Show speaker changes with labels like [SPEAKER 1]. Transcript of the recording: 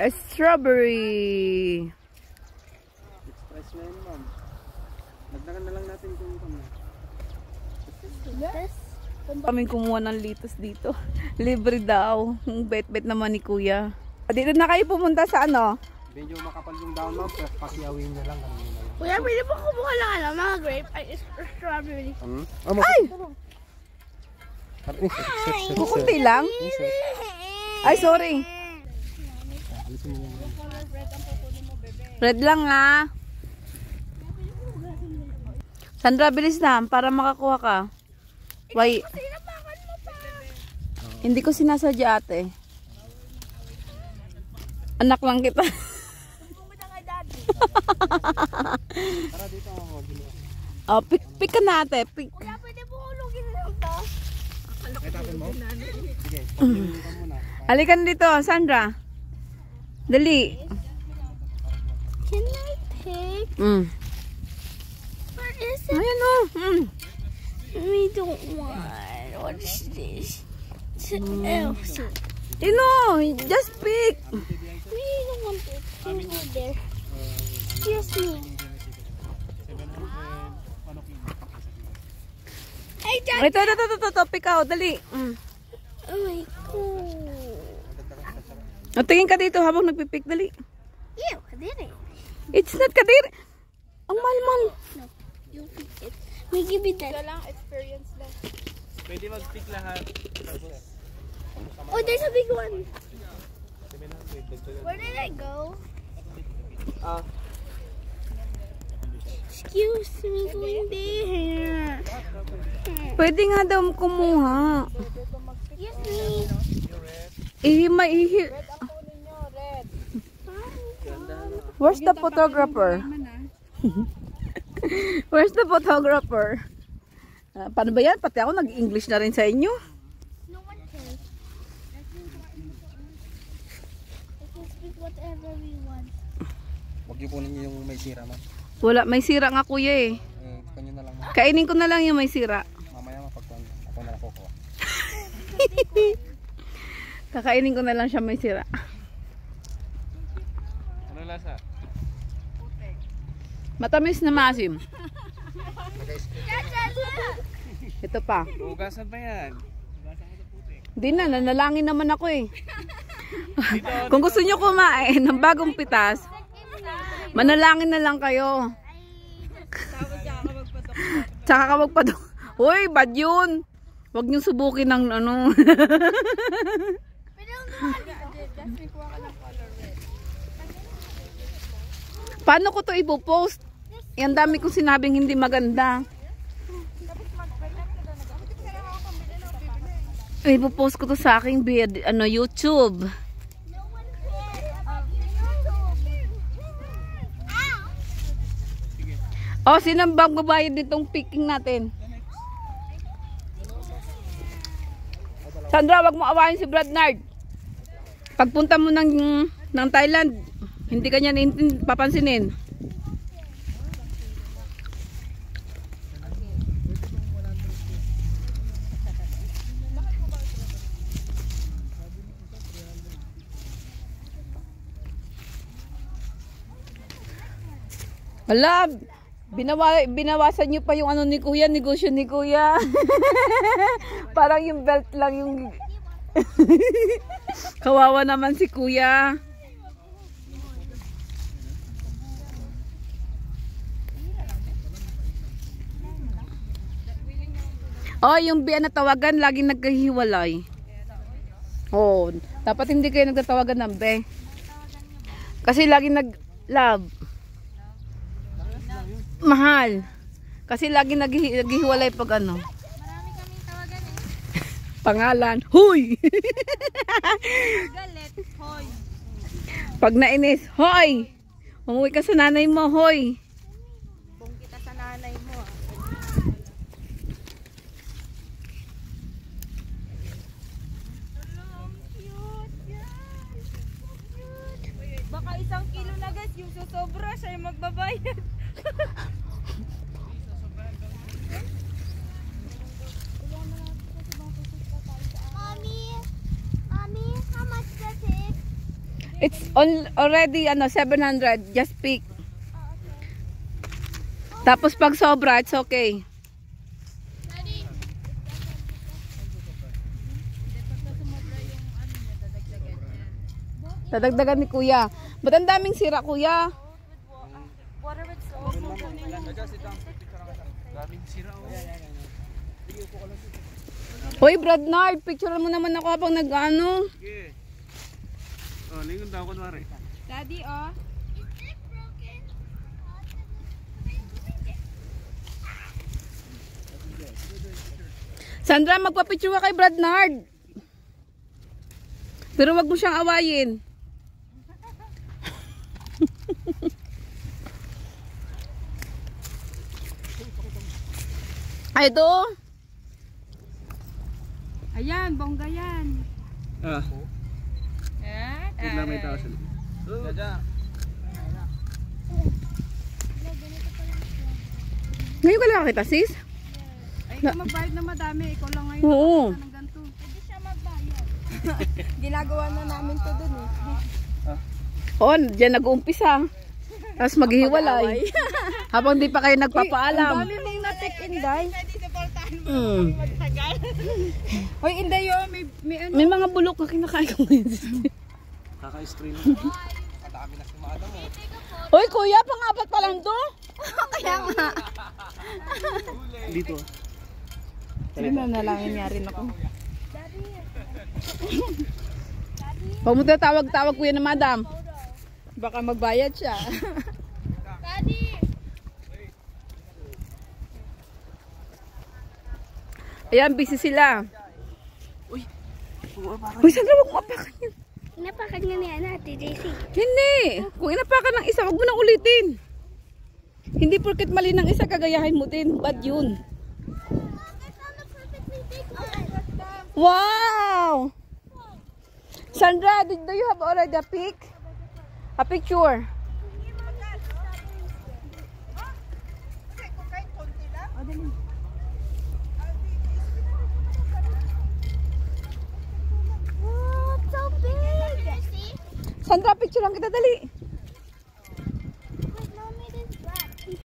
[SPEAKER 1] Strawberry.
[SPEAKER 2] Express na yun, ma'am. Nagdagan na lang natin kung kami.
[SPEAKER 3] Yes.
[SPEAKER 1] Kaming kumuha ng litos dito. Libre daw. Bet-bet naman ni kuya. Dito na kayo pumunta sa ano?
[SPEAKER 2] Medyo makapal yung down, ma'am. Pero pasiyawin niya lang.
[SPEAKER 3] Kuya, pwede po kumuha lang mga grape. Ay, strawberry.
[SPEAKER 1] Ay! Kukunti lang? Ay, sorry. Red lang ha. Sandra, bilis na para makakuha ka. Why? Hindi ko sinasadya ate. Anak lang kita. Oh, pick ka na ate. Pick.
[SPEAKER 3] Kuya, pwede po hulugin lang to.
[SPEAKER 1] Halikan dito, Sandra. Dali.
[SPEAKER 3] Can I pick? What is it?
[SPEAKER 1] Ayan o.
[SPEAKER 3] We don't want. What's this? Else.
[SPEAKER 1] You know, just pick.
[SPEAKER 3] We don't want it. Can go there. Excuse me. Ay, Dad.
[SPEAKER 1] Ito. Pick out. Dali.
[SPEAKER 3] Oh my God.
[SPEAKER 1] O, tingin ka dito habang nagpipick. Dali.
[SPEAKER 3] Ew, kadiri.
[SPEAKER 1] It's not kadir. Ang malmal.
[SPEAKER 3] No, you pick it. May give it that.
[SPEAKER 4] lang, experience lang.
[SPEAKER 2] Pwede mag-pick lahat.
[SPEAKER 3] Oh, there's a big one. Where did I go? Excuse me, going there.
[SPEAKER 1] Pwede nga daw kumuha.
[SPEAKER 3] Excuse me.
[SPEAKER 1] Ihi. Where's the photographer? Where's the photographer? Paano ba yan? Pati ako nag-English na rin sa inyo.
[SPEAKER 3] No one cares. I can speak whatever we want.
[SPEAKER 2] Huwag niyo kunin yung may sira, ma'am.
[SPEAKER 1] Wala, may sira nga kuya eh.
[SPEAKER 2] Kanyo na lang, ma'am.
[SPEAKER 1] Kainin ko na lang yung may sira.
[SPEAKER 2] Mamaya mapagkuhan. Ako na lang kukuha.
[SPEAKER 1] Kakainin ko na lang siya may sira.
[SPEAKER 2] Ano lasa?
[SPEAKER 1] Matamis na maasim. Ito pa.
[SPEAKER 2] Ugasan pa yan.
[SPEAKER 1] Hindi na, nanalangin naman ako eh. Kung gusto nyo kumain ng bagong pitas, manalangin na lang kayo. Tsaka ka magpadok. Uy, bad yun. Huwag nyo subukin ng ano. Paano ko to ipopost? Yan dami kong sinabing hindi maganda. Ipopost ko to sa aking YouTube. Oh, sino bang babayad nitong picking natin? Sandra, wag mo awayin si Bradnard. Pagpunta mo ng Thailand, hindi ka niya papansinin. Wala, binawasan niyo pa yung ano ni Kuya, negosyo ni Kuya. Parang yung belt lang yung kawawa naman si Kuya. Oh, yung biya na tawagan laging nagkahiwalay. Oh, dapat hindi kayo nagtatawagan ng be. Kasi laging nag-love. Mahal. Kasi lagi naghihiwalay pag ano.
[SPEAKER 3] Marami kaming tawagan eh.
[SPEAKER 1] Pangalan. Huy!
[SPEAKER 3] Galit. Hoy.
[SPEAKER 1] Pag nainis, hoy! Umuwi ka sa nanay mo, hoy!
[SPEAKER 3] Kung kita sa nanay mo ah.
[SPEAKER 4] Baka 1 kilo na guys, yung susobra siya yung magbabayad.
[SPEAKER 3] Mommy, how much does it?
[SPEAKER 1] It's already 700. Just pick. Tapos pag sobra, it's okay. Dadagdagan ni kuya. Ba't ang daming sira, kuya?
[SPEAKER 4] Water with salt.
[SPEAKER 2] Daming sira oh.
[SPEAKER 1] Hoy, Bradnard, picturean mo naman ako habang nag-ano.
[SPEAKER 2] Sige. Oh, lingon daw kunwari.
[SPEAKER 4] Daddy, oh.
[SPEAKER 1] Sandra, magpa-picture ka kay Bradnard. Pero wag mo siyang awayin. Ay, ito.
[SPEAKER 4] Ayan, bongga yan.
[SPEAKER 2] Ah, bigla may tao sa likod. Dada.
[SPEAKER 1] Ngayon ka lang kita, sis?
[SPEAKER 4] Ay, ikaw magbayad na madami. Ikaw lang ngayon.
[SPEAKER 1] Oo.
[SPEAKER 4] Ng ganito. Pwede siya magbayad. Ginagawa na namin to dun eh.
[SPEAKER 1] Oh, diyan nag-uumpisa. Tapos maghihiwalay. Habang di pa kayo nagpapaalam.
[SPEAKER 4] Ang dami mong na-take, Inday.
[SPEAKER 1] Mm.
[SPEAKER 4] Hoy, Inday, oh. May ano.
[SPEAKER 1] May mga bulok na kinakain ko ngayon.
[SPEAKER 2] Kaka-stream. Kadami na sumada mo.
[SPEAKER 1] Hoy, kuya, pang-apat pa lang to?
[SPEAKER 4] Kaya nga.
[SPEAKER 2] Dito.
[SPEAKER 1] Hindi na nalangin niya rin ako. Huwag mo tatawag-tawag kuya na madam.
[SPEAKER 4] Baka magbayad siya.
[SPEAKER 1] Ayan, busy sila. Uy, Sandra, huwag mo apakan yan.
[SPEAKER 3] Inapakan nga niya natin, JC.
[SPEAKER 1] Hindi. Kung inapakan ng isa, huwag mo nang ulitin. Hindi porket mali ng isa, kagayahin mo din. Bad yun. Wow! Sandra, do you have already a pic? A picture?
[SPEAKER 3] Oh, it's so big.
[SPEAKER 1] Sandra, picture lang kita, dali.